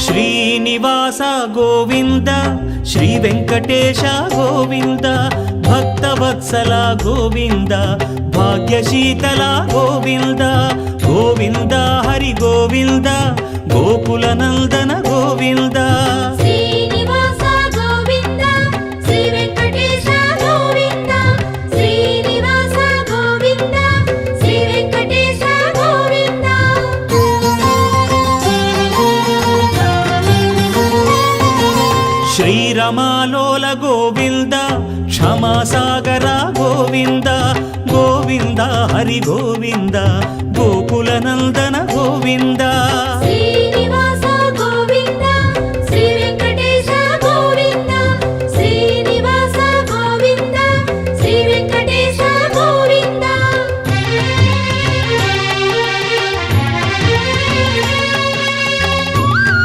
Srinivasa Govinda Shri Venkatesha Govinda Bhaktavatsala Govinda భాగ్యశీతల Govinda Govinda Hari Govinda Gokula Nandana Govinda Srinivasa Govinda Shri Venkatesha Govinda Srinivasa Govinda Shri Venkatesha Govinda శ్రీరమాలోల Govinda క్షమాసాగర Govinda Govinda Hari Govinda Gokula Nandana Govinda Shri